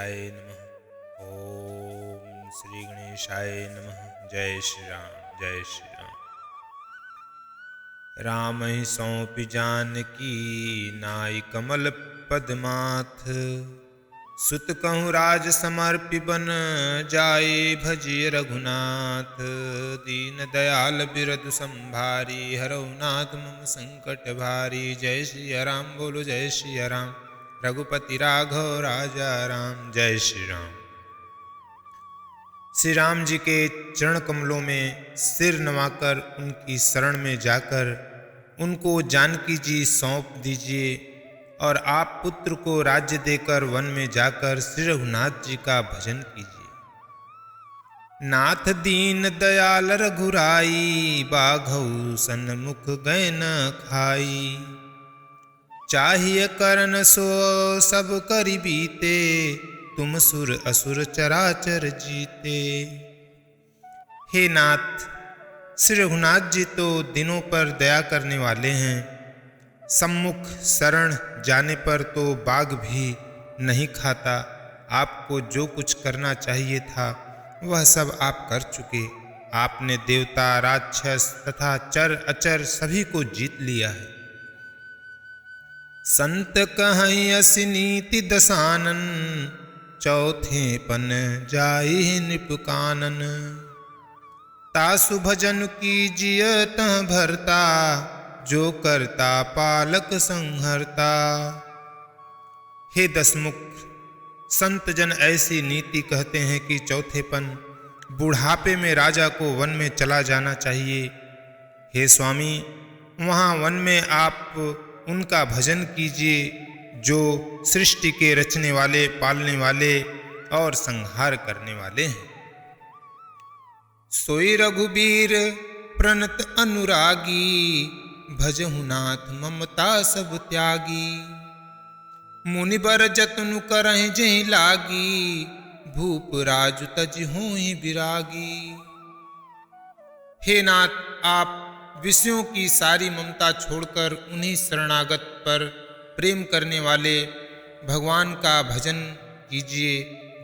गणेशाय नमः। ओम श्री गणेशाय नमः। जय श्री राम, जय श्री राम। राम ही सौंपि जानकी नाई कमल पदमाथ। सुत कहूँ राज समर्पि बन जाए भजिय रघुनाथ। दीन दयाल बिरदु संभारी हरऊ नाथ मम संकट भारी। जय श्री राम बोलो जय श्री राम। रघुपति राघव राजा राम। जय श्री राम। श्री राम जी के चरण कमलों में सिर नवाकर उनकी शरण में जाकर उनको जानकी जी सौंप दीजिए और आप पुत्र को राज्य देकर वन में जाकर श्री रघुनाथ जी का भजन कीजिए। नाथ दीन दयाल रघुराई बाघऊ सन्मुख गए न खाई। चाहिए करन सो सब करि बीते तुम सुर असुर चराचर जीते। हे नाथ, श्री रघुनाथ जी तो दिनों पर दया करने वाले हैं। सम्मुख शरण जाने पर तो बाघ भी नहीं खाता। आपको जो कुछ करना चाहिए था वह सब आप कर चुके। आपने देवता राक्षस तथा चर अचर सभी को जीत लिया है। संत कहीं असि नीति दसानन चौथे पन जाहि नृप कानन। तासु भजन कीजिय तह भरता जो करता पालक संहरता। हे दसमुख, संत जन ऐसी नीति कहते हैं कि चौथेपन बुढ़ापे में राजा को वन में चला जाना चाहिए। हे स्वामी, वहाँ वन में आप उनका भजन कीजिए जो सृष्टि के रचने वाले, पालने वाले और संहार करने वाले हैं। सोई रघुबीर प्रणत अनुरागी भजहु नाथ ममता सब त्यागी। मुनिबर जतनु करहि जेहि लागी भूप राजु तज होहि विरागी। हे नाथ, आप विषयों की सारी ममता छोड़कर उन्हीं शरणागत पर प्रेम करने वाले भगवान का भजन कीजिए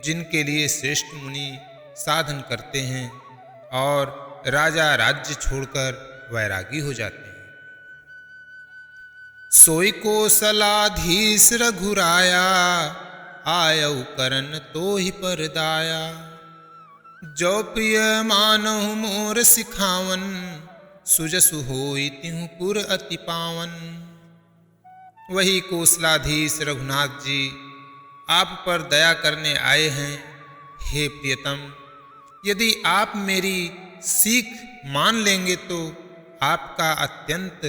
जिनके लिए श्रेष्ठ मुनि साधन करते हैं और राजा राज्य छोड़कर वैरागी हो जाते हैं। सोई कौशलाधीश रघुराया आयऊ करन तो ही पर दाया। जो प्रिय मानहु मोर सिखावन सुजसु होई तिहु पुर अति पावन। वही कौशलाधीश रघुनाथ जी आप पर दया करने आए हैं। हे प्रियतम, यदि आप मेरी सीख मान लेंगे तो आपका अत्यंत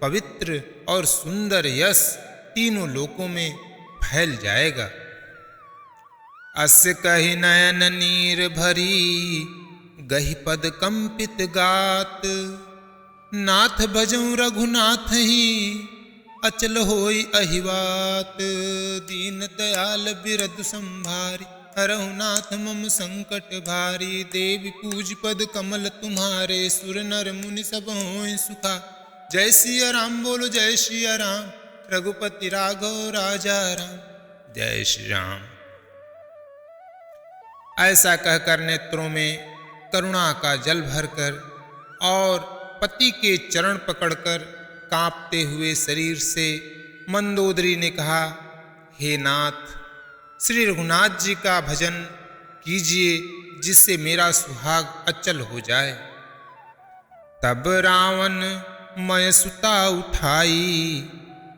पवित्र और सुंदर यश तीनों लोकों में फैल जाएगा। अस कहि नयन नीर भरी गहि पद कंपित गात। नाथ भजऊ रघुनाथ ही अचल होई अहिवात। दीन दयाल बिरदु संभारी हरहु नाथ मम संकट भारी। देवी पूज पद कमल तुम्हारे सुर नर मुनि सब होय सुखा। जय सिया राम बोलो जय सिया राम। रघुपति राघव राजा राम। जय श्री राम। ऐसा कहकर नेत्रों में करुणा का जल भरकर और पति के चरण पकड़कर कांपते हुए शरीर से मंदोदरी ने कहा, हे नाथ, श्री रघुनाथ जी का भजन कीजिए जिससे मेरा सुहाग अचल हो जाए। तब रावण मय सुता उठाई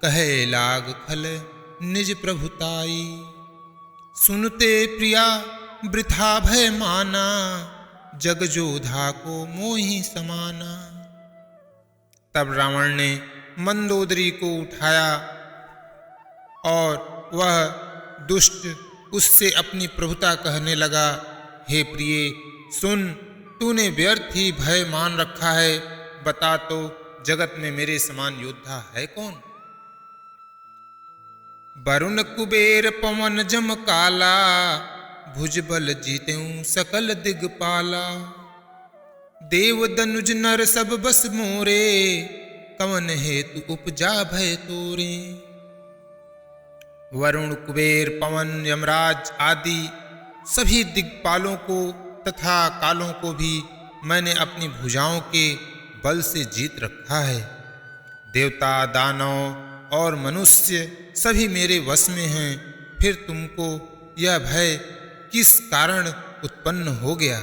कहे लाग खल निज प्रभुताई। सुनते प्रिया वृथा भय माना जग जोधा को मोहि समाना। तब रावण ने मंदोदरी को उठाया और वह दुष्ट उससे अपनी प्रभुता कहने लगा, हे प्रिय सुन, तूने व्यर्थ ही भय मान रखा है। बता तो जगत में मेरे समान योद्धा है कौन। वरुण कुबेर पवन जम काला भुजबल जीतेऊ सकल दिगपाला। देव दनुज नर सब बस मोरे कवन हेतु उपजा भय तोरे। वरुण, कुबेर, पवन, यमराज आदि सभी दिक्पालों को तथा कालों को भी मैंने अपनी भुजाओं के बल से जीत रखा है। देवता, दानव और मनुष्य सभी मेरे वश में हैं। फिर तुमको यह भय किस कारण उत्पन्न हो गया?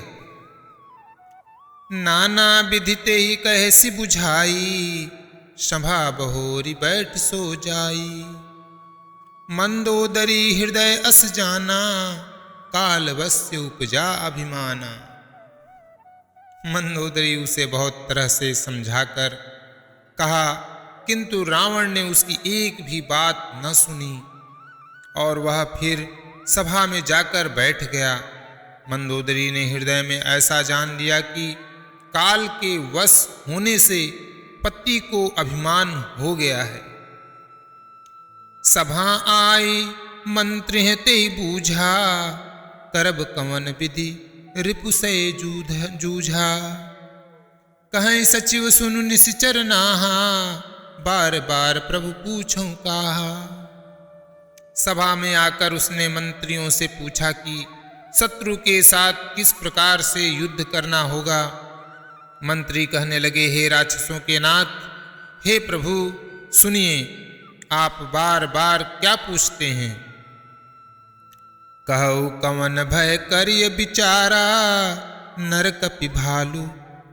नाना विधिते ही कहसी बुझाई, सभा बहोरी बैठ सो जाई। मंदोदरी हृदय अस जाना, कालवस्य उपजा अभिमाना। मंदोदरी उसे बहुत तरह से समझाकर कहा, किंतु रावण ने उसकी एक भी बात न सुनी और वह फिर सभा में जाकर बैठ गया। मंदोदरी ने हृदय में ऐसा जान लिया कि काल के वश होने से पति को अभिमान हो गया है। सभा आई मंत्री ते बूझा, करब कवन विधि रिपुसे जूझा। कहें सचिव सुनु निश्चर नाहा, बार बार प्रभु पूछूं काहा। सभा में आकर उसने मंत्रियों से पूछा कि शत्रु के साथ किस प्रकार से युद्ध करना होगा। मंत्री कहने लगे, हे राक्षसों के नाथ, हे प्रभु सुनिए, आप बार बार क्या पूछते हैं? कहु कवन भय करिय बिचारा, नरकपि भालू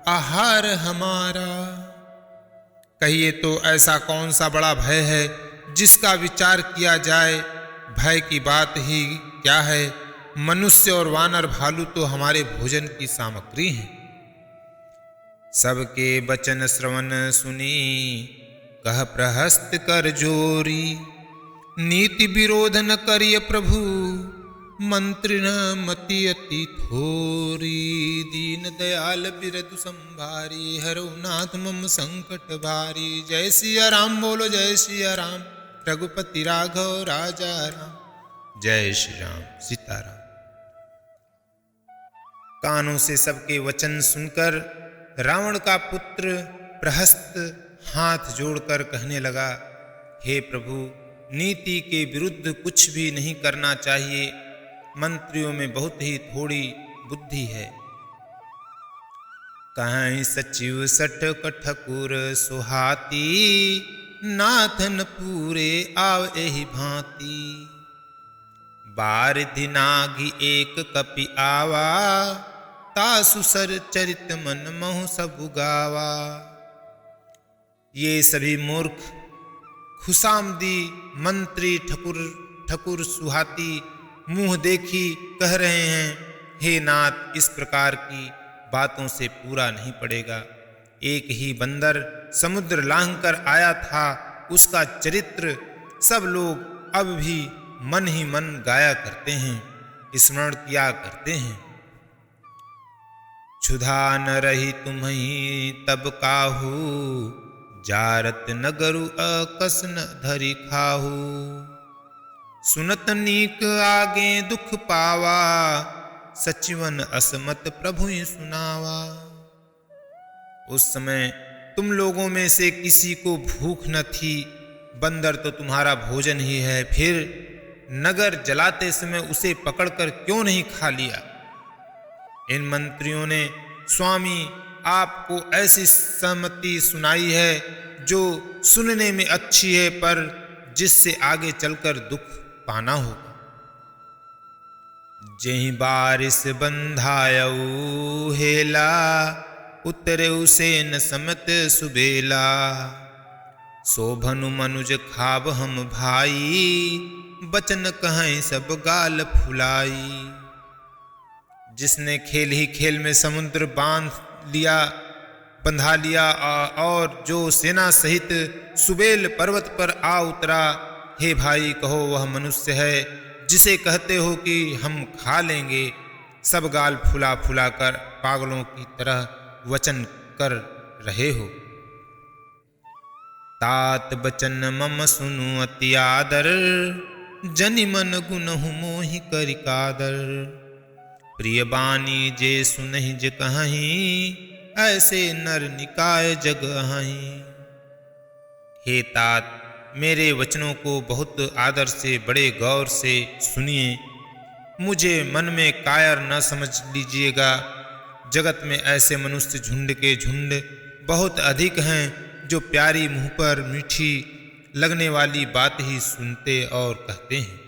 आहार हमारा। कहिए तो ऐसा कौन सा बड़ा भय है जिसका विचार किया जाए? भय की बात ही क्या है, मनुष्य और वानर भालू तो हमारे भोजन की सामग्री हैं। सबके वचन श्रवण सुनी, कह प्रहस्त कर जोरी। नीति विरोध न करिय प्रभु, मंत्री न मति अति थोरी। दीन दयाल बिरदु संभारी, हरौ नाथ मम संकट भारी। जय सिया राम बोलो, जय सिया राम, रघुपति राघव राजा राम। जय श्री राम सीताराम। कानों से सबके वचन सुनकर रावण का पुत्र प्रहस्त हाथ जोड़कर कहने लगा, हे प्रभु, नीति के विरुद्ध कुछ भी नहीं करना चाहिए। मंत्रियों में बहुत ही थोड़ी बुद्धि है। कहीं सचिव सटक ठकुर सुहाती, नाथन पूरे आव एहि भांति। बारिधि नाघि एक कपि आवा, तासु सर चरित मन महु सबु गावा। ये सभी मूर्ख खुशामदी मंत्री ठकुर सुहाती मुंह देखी कह रहे हैं, हे नाथ, इस प्रकार की बातों से पूरा नहीं पड़ेगा। एक ही बंदर समुद्र लांघकर आया था, उसका चरित्र सब लोग अब भी मन ही मन गाया करते हैं, स्मरण किया करते हैं। क्षुधा न रही तुम्हीं तब काहू, जारत नगरु अकस न धरि खाहू। सुनत नीक आगे दुख पावा, सचिवन असमत प्रभु सुनावा। उस समय तुम लोगों में से किसी को भूख न थी, बंदर तो तुम्हारा भोजन ही है, फिर नगर जलाते समय उसे पकड़कर क्यों नहीं खा लिया? इन मंत्रियों ने स्वामी आपको ऐसी सम्मति सुनाई है जो सुनने में अच्छी है, पर जिससे आगे चलकर दुख पाना होगा। जेहि बारिश बंधायऊ हेला, उतरे उसेन समत सुबेला। शोभनु मनुज खाब हम भाई, बचन कहें सब गाल फुलाई। जिसने खेल ही खेल में समुद्र बंधा लिया और जो सेना सहित सुबेल पर्वत पर आ उतरा, हे भाई कहो वह मनुष्य है जिसे कहते हो कि हम खा लेंगे। सब गाल फुला फुला कर पागलों की तरह वचन कर रहे हो। तात बचन मम सुनु अति आदर, जनि मन गुनहु मोहि करि कादर। प्रिय बानी जे सुनहि जे कहीं, ऐसे नर निकाय जग अहीं। हे तात, मेरे वचनों को बहुत आदर से बड़े गौर से सुनिए। मुझे मन में कायर न समझ लीजिएगा। जगत में ऐसे मनुष्य झुंड के झुंड बहुत अधिक हैं जो प्यारी मुंह पर मीठी लगने वाली बात ही सुनते और कहते हैं।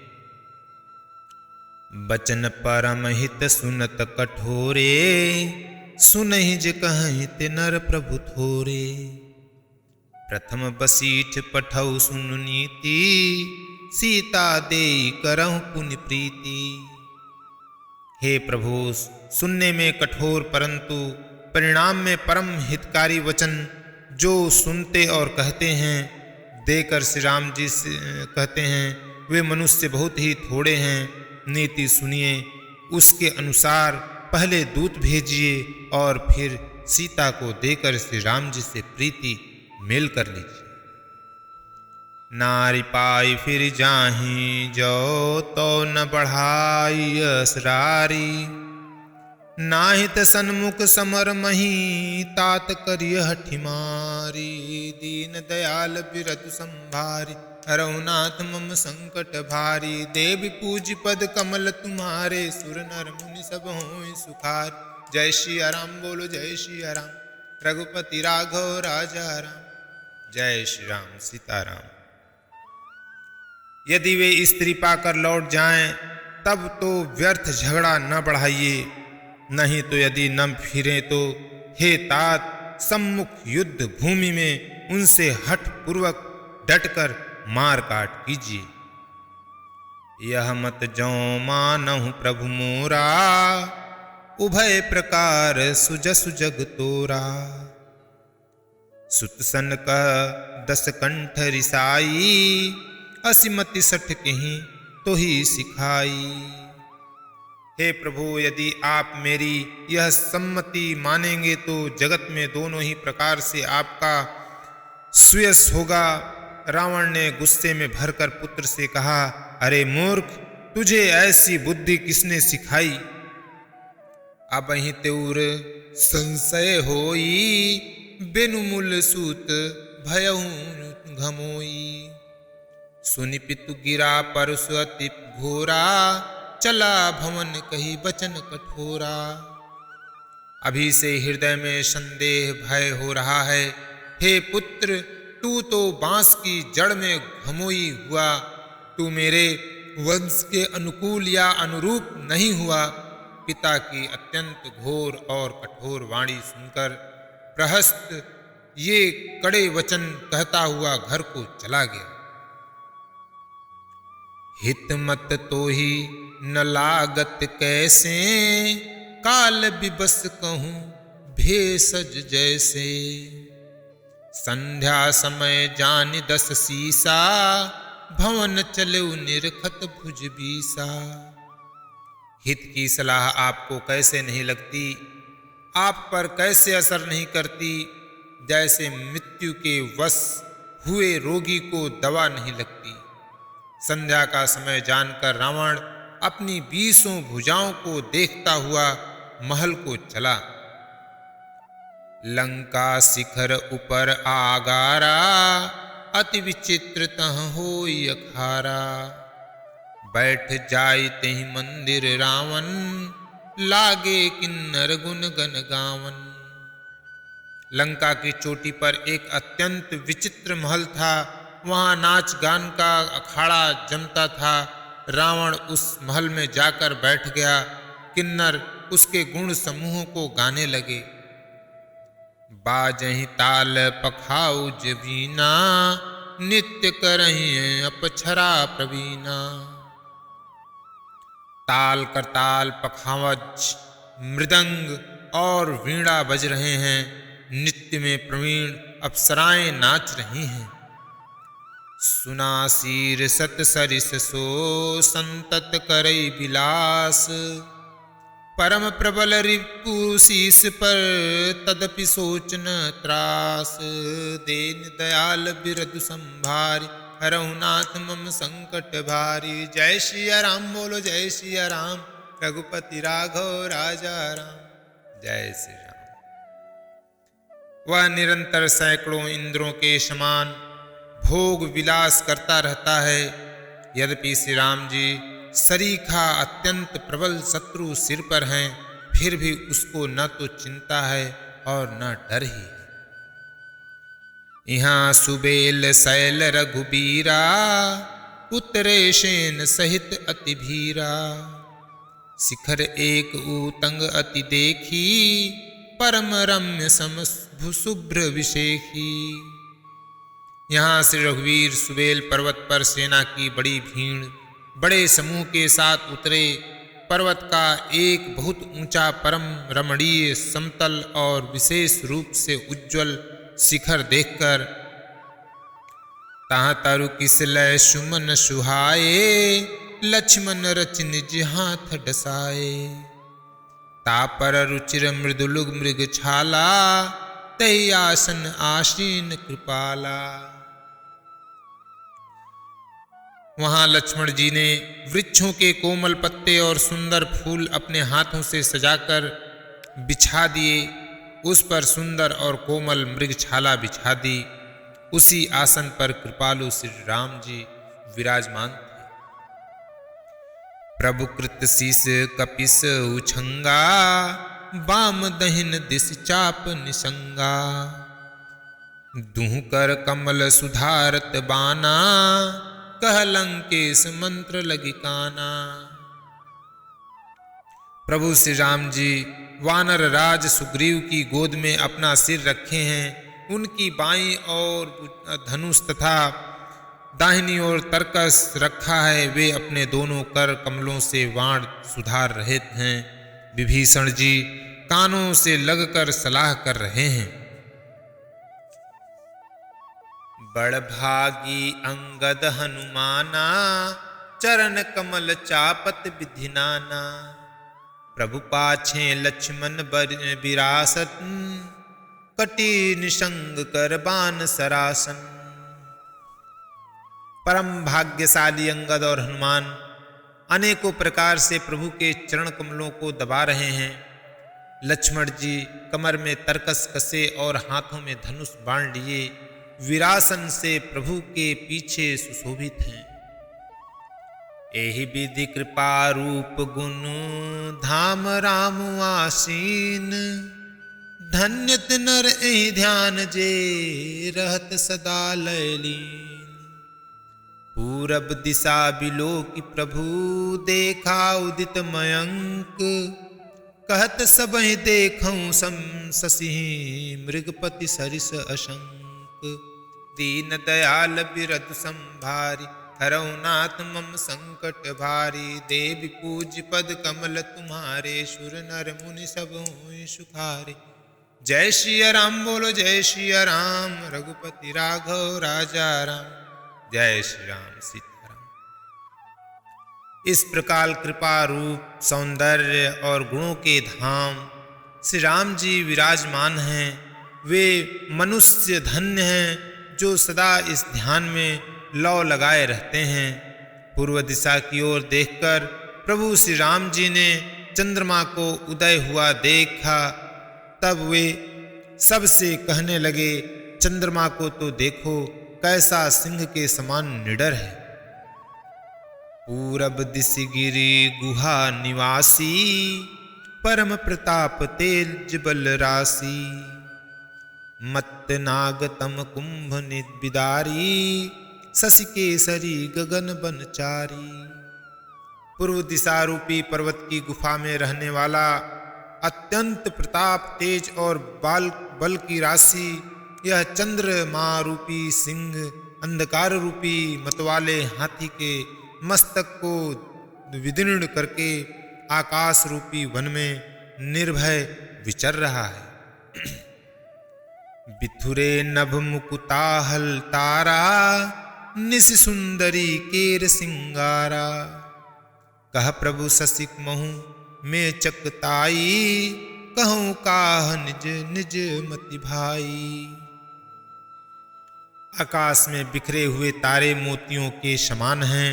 बचन परम हित सुनत कठोरे, सुनहि जे कहीं ते नर प्रभु थोरे। प्रथम बसीठ पठौ सुनु नीति, सीता देई करहु पुनि प्रीति। हे प्रभु, सुनने में कठोर परंतु परिणाम में परम हितकारी वचन जो सुनते और कहते हैं, देकर श्री राम जी से कहते हैं, वे मनुष्य बहुत ही थोड़े हैं। नीति सुनिए, उसके अनुसार पहले दूत भेजिए और फिर सीता को देकर श्री राम जी से प्रीति मेल कर लीजिए। नारी पाई फिर जाहि जो तो न बढ़ाई असरारी। नाहित सन्मुख समर मही तात करिय हठि मारी। दीन दयाल बिरधु संभारी, रघुनाथ मम संकट भारी। देवी पूज पद कमल तुम्हारे, सुर नर मुनि सब होय सुखार। जय श्री राम बोलो जय श्री राम, रघुपति राघव राजा राम। जय श्री राम सीताराम। यदि वे स्त्री पाकर लौट जाएं, तब तो व्यर्थ झगड़ा न बढ़ाइए। नहीं तो यदि न फिरें तो हे तात, सम्मुख युद्ध भूमि में उनसे हठ पूर्वक डटकर मार काट कीजिए। यह मत जो मानहु प्रभु मोरा, उभय प्रकार सुजसु जग तोरा। सुत सन कह 10 कंठ रिसाई, असिमति 60 कहीं तो ही सिखाई। हे प्रभु, यदि आप मेरी यह सम्मति मानेंगे तो जगत में दोनों ही प्रकार से आपका सुयश होगा। रावण ने गुस्से में भरकर पुत्र से कहा, अरे मूर्ख, तुझे ऐसी बुद्धि किसने सिखाई। अबहि तेउर संशय होई, बिनु मूल सूत भयउ घमोई। सुनि पितु गिरा परसु अति घोरा, चला भवन कही बचन कठोरा। अभी से हृदय में संदेह भय हो रहा है। हे पुत्र, तू तो बांस की जड़ में घमोई हुआ। तू मेरे वंश के अनुकूल या अनुरूप नहीं हुआ। पिता की अत्यंत घोर और कठोर वाणी सुनकर प्रहस्त ये कड़े वचन कहता हुआ घर को चला गया। हित मत तो ही न लागत कैसे, काल बिबस कहूँ भेषज जैसे। संध्या समय जानि 10 सीसा, भवन चलेउ निरखत भुज बीसा। हित की सलाह आपको कैसे नहीं लगती, आप पर कैसे असर नहीं करती, जैसे मृत्यु के वश हुए रोगी को दवा नहीं लगती। संध्या का समय जानकर रावण अपनी 20 भुजाओं को देखता हुआ महल को चला। लंका शिखर ऊपर आगारा, अति विचित्र तह होई अखारा। बैठ जाई तेहि मंदिर रावण, लागे किन्नर गुन गन गावन। लंका की चोटी पर एक अत्यंत विचित्र महल था। वहां नाच गान का अखाड़ा जमता था। रावण उस महल में जाकर बैठ गया। किन्नर उसके गुण समूहों को गाने लगे। बाजहि ताल पखाउज वीणा, नित्य करहि अपछरा प्रवीणा। ताल करताल, पखावज, मृदंग और वीणा बज रहे हैं। नृत्य में प्रवीण अप्सराएं नाच रही हैं। सुना सीर सत सरिस सो, संतत करई विलास। परम प्रबल रिपु शीस पर, तदपि सोच न त्रास। दीन दयाल बिरधु संभारी, रघुनाथ मम संकट भारी। जय श्री राम बोलो जय श्री राम, रघुपति राघव राजा राम। जय श्री राम। वह निरंतर सैकड़ों इंद्रों के समान भोग विलास करता रहता है। यद्यपि श्री राम जी सरीखा अत्यंत प्रबल शत्रु सिर पर हैं, फिर भी उसको न तो चिंता है और न डर ही है। यहाँ सुबेल शैल रघुबीरा, उतरे सेन सहित अति भीरा। शिखर एक ऊतंग अति देखी, परम रम्य सम शुभ्र विशेखी। यहाँ श्री रघुवीर सुबेल पर्वत पर सेना की बड़ी भीड़ बड़े समूह के साथ उतरे। पर्वत का एक बहुत ऊंचा परम रमणीय समतल और विशेष रूप से उज्ज्वल शिखर देखकर ताहाँ तारु किस लय सुमन सुहाए, लक्ष्मण रच निज हाथ डसाए। तापर रुचिर मृदुलुग मृग छाला, तै आसन आसीन कृपाला। वहां लक्ष्मण जी ने वृक्षों के कोमल पत्ते और सुंदर फूल अपने हाथों से सजाकर बिछा दिए। उस पर सुंदर और कोमल मृगछाला बिछा दी। उसी आसन पर कृपालु श्री राम जी विराजमान थे। प्रभु कृत शीस कपिस उछंगा, बाम दहिन दिस चाप निसंगा। दुह कर कमल सुधारत बाना, कह लंकेश मंत्र लगी काना। प्रभु श्री राम जी वानर राज सुग्रीव की गोद में अपना सिर रखे हैं। उनकी बाईं ओर धनुष तथा दाहिनी ओर तरकस रखा है। वे अपने दोनों कर कमलों से वाण सुधार रहे हैं। विभीषण जी कानों से लगकर सलाह कर रहे हैं। बड़ भागी अंगद हनुमाना, चरण कमल चापत विधि नाना। प्रभु पाछे लक्ष्मण विरासत, कटी निसंग कर बान सरासन। परम भाग्यशाली अंगद और हनुमान अनेकों प्रकार से प्रभु के चरण कमलों को दबा रहे हैं। लक्ष्मण जी कमर में तरकस कसे और हाथों में धनुष बाण लिए विरासन से प्रभु के पीछे सुशोभित हैं। एहि विधि कृपा रूप गुण, धाम राम आसीन। धन्यत नर एहि ध्यान जे, रहत सदा लयलीन। पूरब दिशा बिलोकि प्रभु, देखा उदित मयंक। कहत सबहि देखऊं सम शशि, मृगपति सरिस अशंक। दीन दयाल बिरद संभारी, हरऊ नाथ मम संकट भारी। देवी पूज पद कमल तुम्हारे, सुर नर मुनि सब होय सुखारे। जय श्री राम बोलो जय श्री राम, रघुपति राघव राजा राम। जय श्री राम सीताराम। इस प्रकार कृपा रूप सौंदर्य और गुणों के धाम श्री राम जी विराजमान हैं। वे मनुष्य धन्य हैं जो सदा इस ध्यान में लौ लगाए रहते हैं। पूर्व दिशा की ओर देखकर प्रभु श्री राम जी ने चंद्रमा को उदय हुआ देखा। तब वे सबसे कहने लगे, चंद्रमा को तो देखो कैसा सिंह के समान निडर है। पूरब दिश गिरि गुहा निवासी, परम प्रताप तेज बल राशि। मत्त नाग तम कुंभ निबिदारी, शशि केसरी गगन बनचारी। पूर्व दिशा रूपी पर्वत की गुफा में रहने वाला अत्यंत प्रताप तेज और बल की राशि, यह चंद्रमा रूपी सिंह अंधकार रूपी मतवाले हाथी के मस्तक को विदीर्ण करके आकाश रूपी वन में निर्भय विचर रहा है। बिथुरे नभ मुकुताहल तारा, निस सुंदरी केर सिंगारा। कह प्रभु शशिक महु में चकताई, कहूँ काह निज निज मति भाई। आकाश में बिखरे हुए तारे मोतियों के समान हैं,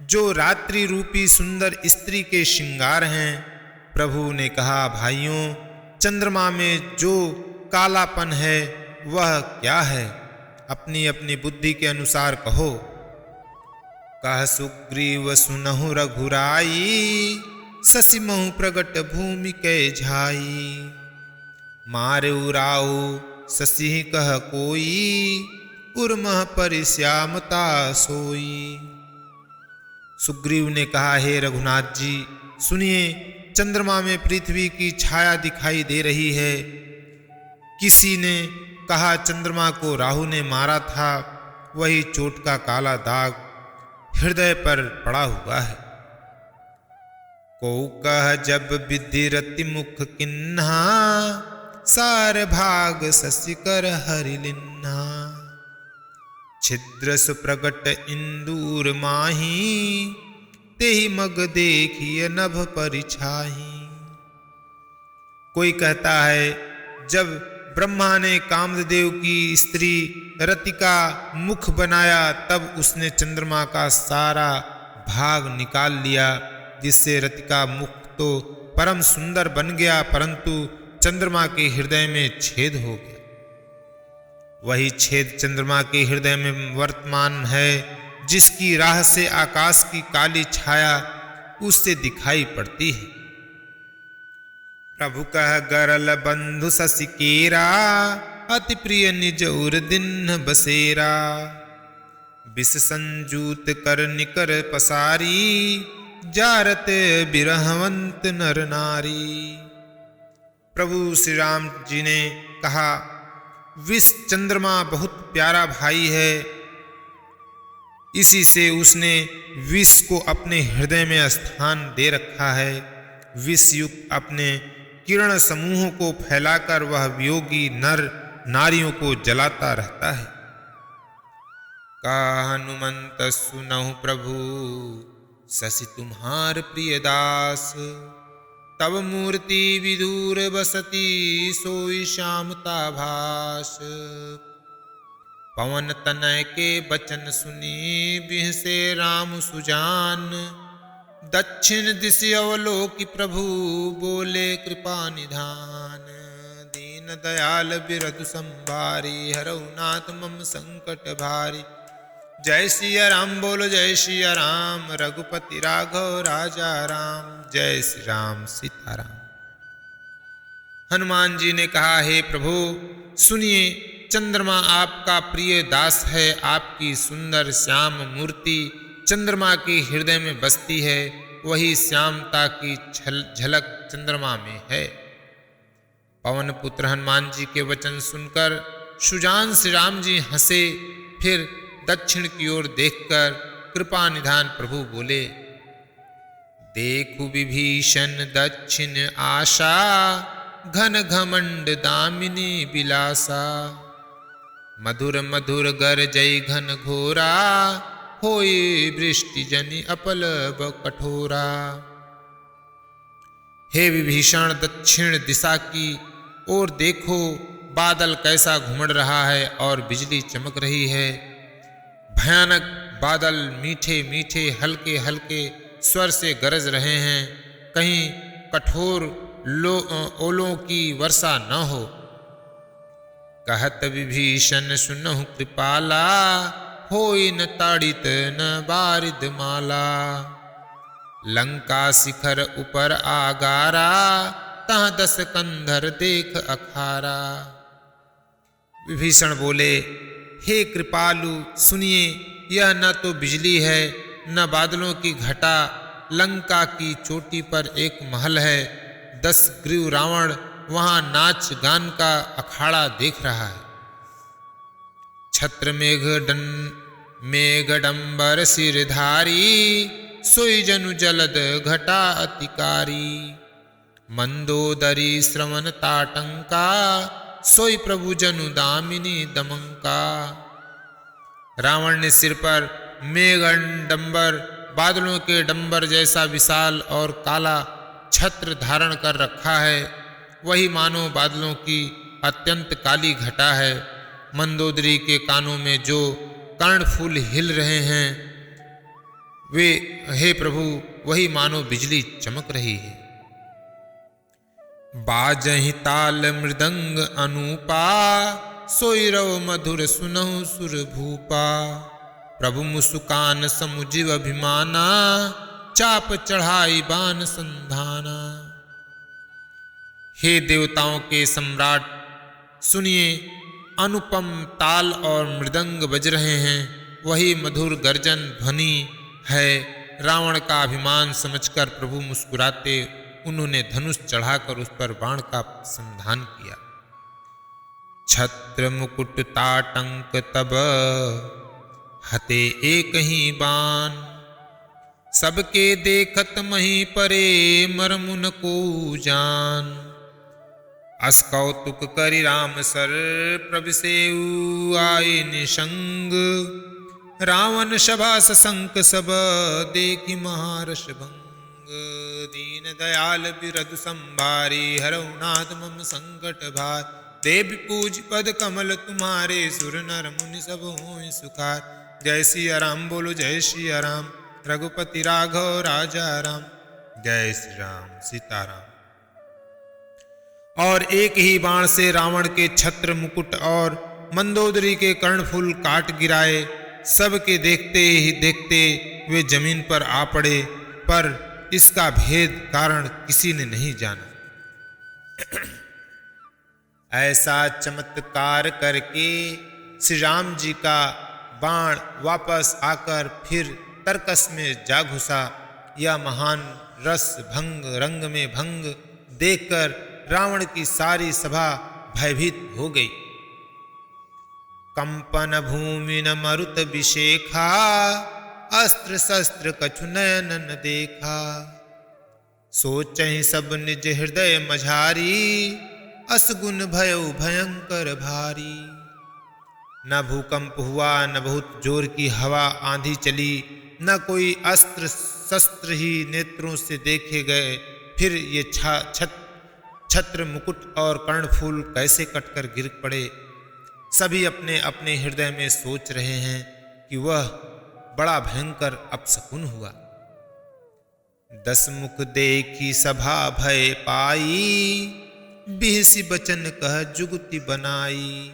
जो रात्रि रूपी सुंदर स्त्री के श्रृंगार हैं। प्रभु ने कहा, भाइयों, चंद्रमा में जो कालापन है वह क्या है? अपनी अपनी बुद्धि के अनुसार कहो। कह सुग्रीव सुनहु रघुराई, शशि महु प्रगट भूमि कै झाई। मारे उराऊ शशि कह कोई, उर्मह परिश्यामता सोई। सुग्रीव ने कहा, हे रघुनाथ जी सुनिए, चंद्रमा में पृथ्वी की छाया दिखाई दे रही है। किसी ने कहा चंद्रमा को राहु ने मारा था, वही चोट का काला दाग हृदय पर पड़ा हुआ है। को कह जब विधि रति मुख किन्हा, सार भाग शशि कर हरि लिन्हा। छिद्र सुप्रगट इंदूर माही, तेहि मग देखिए नभ परिछाही। कोई कहता है जब ब्रह्मा ने कामदेव की स्त्री रति का मुख बनाया, तब उसने चंद्रमा का सारा भाग निकाल लिया, जिससे रति का मुख तो परम सुंदर बन गया, परंतु चंद्रमा के हृदय में छेद हो गया। वही छेद चंद्रमा के हृदय में वर्तमान है, जिसकी राह से आकाश की काली छाया उससे दिखाई पड़ती है। प्रभु कह गरल बंधु शशि केरा, अति प्रिय निज उर दिन बसेरा। विष संजूत कर निकर पसारी, जारत बिरहवंत नर नारी। प्रभु श्री राम जी ने कहा, विष चंद्रमा बहुत प्यारा भाई है, इसी से उसने विष को अपने हृदय में स्थान दे रखा है। विष युक्त अपने किरण समूहों को फैलाकर वह वियोगी नर नारियों को जलाता रहता है। का हनुमंत सुनहु प्रभु, शशि तुम्हार प्रिय दास। तब मूर्ति विदूर बसती, सोई श्यामता भास। पवन तनय के बचन सुनी, बिहसे राम सुजान। दक्षिण दिशि अवलोकि प्रभु, बोले कृपा निधान। दीन दयाल बिरधु संभारी, हरऊ नाथ मम संकट भारी। जय सिया राम बोलो जय सिया राम, रघुपति राघव राजा राम। जय श्री राम सीताराम। हनुमान जी ने कहा, हे प्रभु सुनिए, चंद्रमा आपका प्रिय दास है। आपकी सुंदर श्याम मूर्ति चंद्रमा के हृदय में बसती है, वही श्यामता की झलक चंद्रमा में है। पवन पुत्र हनुमान जी के वचन सुनकर सुजान श्री राम जी हंसे, फिर दक्षिण की ओर देखकर कृपा निधान प्रभु बोले, देखु विभीषण दक्षिण आशा, घन घमंड दामिनी बिलासा। मधुर मधुर गरजई घन घोरा, होई वृष्टि जनि अपल कठोरा। हे विभीषण, दक्षिण दिशा की ओर देखो, बादल कैसा घुमड़ रहा है और बिजली चमक रही है। भयानक बादल मीठे मीठे हल्के हल्के स्वर से गरज रहे हैं, कहीं कठोर ओलों की वर्षा न हो। कहत विभीषण सुनहु कृपाला, होई न ताड़ित न बारिद माला। लंका शिखर ऊपर आगारा, तहाँ 10 कंधर देख अखारा। विभीषण बोले, हे कृपालु सुनिए, यह न तो बिजली है न बादलों की घटा। लंका की चोटी पर एक महल है, 10 ग्रीव रावण वहां नाच गान का अखाड़ा देख रहा है। छत्र मेघडंबर सिरधारी, सोई जनु जलद घटा अतिकारी। मंदोदरी श्रवण ताटंका, सोई प्रभु जनु दामिनी दमंका। रावण ने सिर पर मेघडंबर, बादलों के डंबर जैसा विशाल और काला छत्र धारण कर रखा है, वही मानो बादलों की अत्यंत काली घटा है। मंदोदरी के कानों में जो कर्णफूल हिल रहे हैं, वे हे प्रभु वही मानो बिजली चमक रही है। बाजहि ताल मृदंग अनूपा, सोई रव मधुर सुनहु सुर भूपा। प्रभु मुसुकान समुजीव अभिमाना, चाप चढ़ाई बान संधाना। हे देवताओं के सम्राट, सुनिए, अनुपम ताल और मृदंग बज रहे हैं। वही मधुर गर्जन ध्वनि है। रावण का अभिमान समझकर प्रभु मुस्कुराते उन्होंने धनुष चढ़ाकर उस पर बाण का संधान किया। छत्र मुकुट ताटंक तब हते एक ही बाण, सबके देखत मही परे मरमुन को जान। अस कौतुक करि राम सर, प्रभिसेउ आए निशंग। रावण सभा सशंक सब, देखि महारस भंग। दीन दयाल बिरधु संभारी, हरऊ नाथ मम संकट भार। देव पूज पद कमल तुम्हारे, सुर नर मुनि सब होय सुखार। जय सिया राम बोलो जय सिया राम, रघुपति राघव राजा राम। जय श्री राम सीताराम। और एक ही बाण से रावण के छत्र मुकुट और मंदोदरी के कर्णफूल काट गिराए। सबके देखते ही देखते वे जमीन पर आ पड़े, पर इसका भेद कारण किसी ने नहीं जाना। ऐसा चमत्कार करके श्री राम जी का बाण वापस आकर फिर तरकस में जा घुसा। यह महान रस भंग रंग में भंग देखकर रावण की सारी सभा भयभीत हो गई। कंपन भूमि न मरुत विशेखा, अस्त्र शस्त्र कछु नयन न देखा। सोचहि सब निज हृदय मझारी, असगुन भयउ भयंकर भारी। न भूकंप हुआ न बहुत जोर की हवा आंधी चली, न कोई अस्त्र शस्त्र ही नेत्रों से देखे गए। फिर ये छत्र मुकुट और कर्णफूल कैसे कटकर गिर पड़े। सभी अपने अपने हृदय में सोच रहे हैं कि वह बड़ा भयंकर अपशकुन हुआ। दस मुख देखी सभा भय पाई, बिहसी बचन कह जुगति बनाई।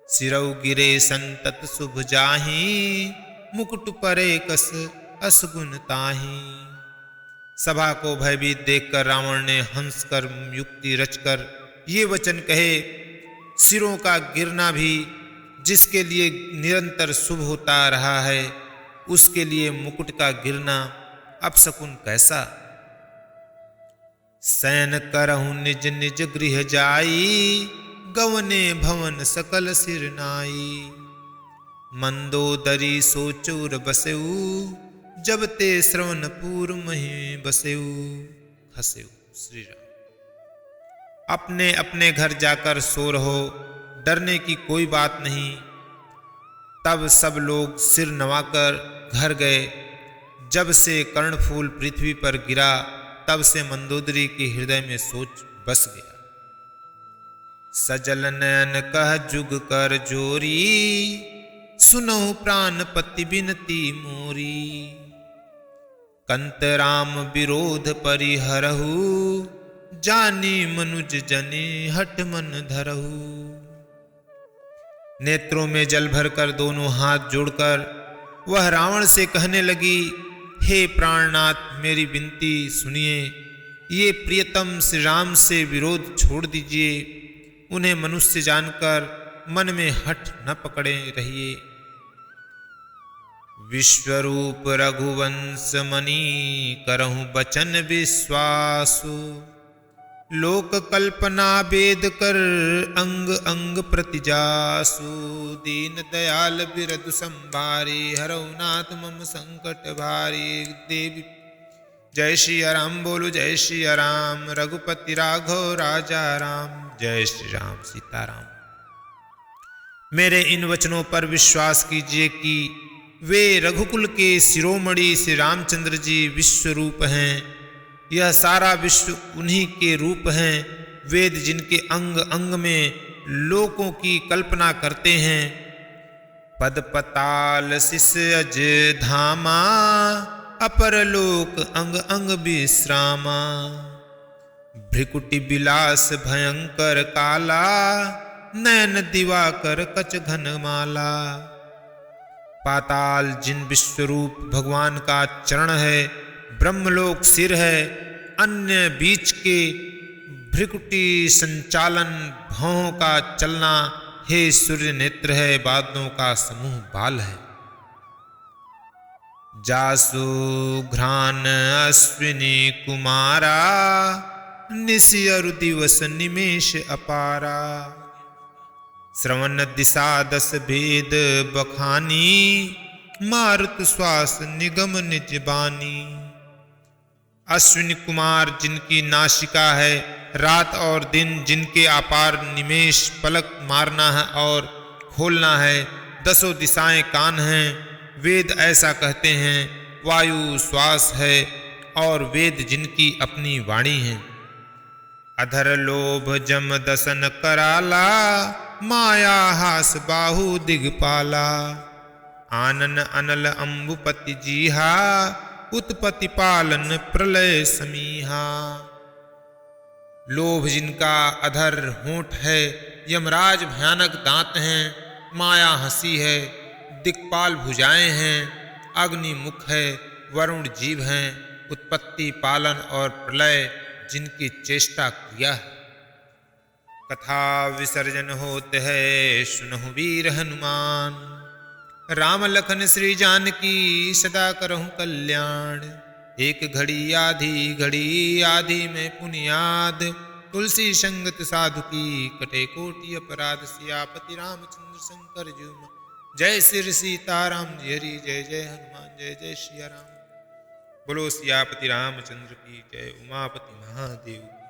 सिरौ गिरे संतत शुभ जाहि, मुकुट परे कस असगुन ताहि। सभा को भयभीत देखकर रावण ने हंसकर युक्ति रचकर ये वचन कहे, सिरों का गिरना भी जिसके लिए निरंतर शुभ होता रहा है, उसके लिए मुकुट का गिरना अपशकुन कैसा। सैन करहु निज निज गृह जाई, गवने भवन सकल सिर नाई। मंदोदरी सोचूर बसेऊ, जब ते श्रवणपुर मही बसेऊ खसेऊ। श्री राम। अपने अपने घर जाकर सो रहो, डरने की कोई बात नहीं। तब सब लोग सिर नवाकर घर गए। जब से कर्णफूल पृथ्वी पर गिरा, तब से मंदोदरी के हृदय में सोच बस गया। सजल नयन कह जुग कर जोरी, सुनहु प्राणपति बिनती मोरी। कंत राम विरोध परिहरहु, जानी मनुज जनी हठ मन धरहु। नेत्रों में जल भरकर दोनों हाथ जोड़कर वह रावण से कहने लगी, हे प्राणनाथ, मेरी विनती सुनिए। ये प्रियतम श्री राम से विरोध छोड़ दीजिए। उन्हें मनुष्य जानकर मन में हठ न पकड़े रहिए। विश्वरूप रघुवंश मणि, करहु बचन विश्वासु। लोक कल्पना वेद कर, अंग अंग प्रतिजासु। दीन दयाल बिरधु संभारी, हरऊ नाथ मम संकट भारी। देवी जय श्री राम बोलो जय श्री राम, रघुपति राघव राजा राम। जय श्री राम सीताराम। मेरे इन वचनों पर विश्वास कीजिए कि वे रघुकुल के शिरोमणि श्री रामचंद्र जी विश्व रूप हैं। यह सारा विश्व उन्हीं के रूप हैं। वेद जिनके अंग अंग में लोकों की कल्पना करते हैं। पद पताल शिष्य अज धामा, अपर लोक अंग अंग विश्रामा। भ्रिकुटि विलास भयंकर काला, नयन दिवाकर कच घनमाला। पाताल जिन विश्वरूप भगवान का चरण है, ब्रह्मलोक सिर है, अन्य बीच के भ्रिकुटी संचालन, भौं का चलना, हे सूर्य नेत्र है, बादलों का समूह बाल है। जासु घ्राण अश्विनी कुमारा, निशि अरु दिवस निमेष अपारा। श्रवण दिशा दस भेद बखानी, मारुत श्वास निगम निज बानी। अश्विनी कुमार जिनकी नासिका है, रात और दिन जिनके अपार निमेष पलक मारना है और खोलना है, दसों दिशाएं कान हैं, वेद ऐसा कहते हैं, वायु श्वास है और वेद जिनकी अपनी वाणी है। अधर लोभ जम दसन कराला, माया हास बाहु दिगपाला। आनन अनल अम्बुपति जीहा, उत्पत्ति पालन प्रलय समीहा। लोभ जिनका अधर होंठ है, यमराज भयानक दांत हैं, माया हंसी है, दिक्पाल भुजाएं हैं, अग्नि मुख है, वरुण जीव हैं, उत्पत्ति पालन और प्रलय जिनकी चेष्टा क्रिया है। कथा विसर्जन होते है, सुनहु वीर हनुमान। राम लखन श्री जानकी, सदा करहु कल्याण। एक घड़ी आधी में पुनियाद, तुलसी संगत साधु की, कटे कोटि अपराध। सियापति रामचंद्र शंकर जुम, जय श्री सीताराम जी हरि, जय जय हनुमान, जय जय सिया राम। बोलो सियापति रामचंद्र की जय। उमापति महादेव।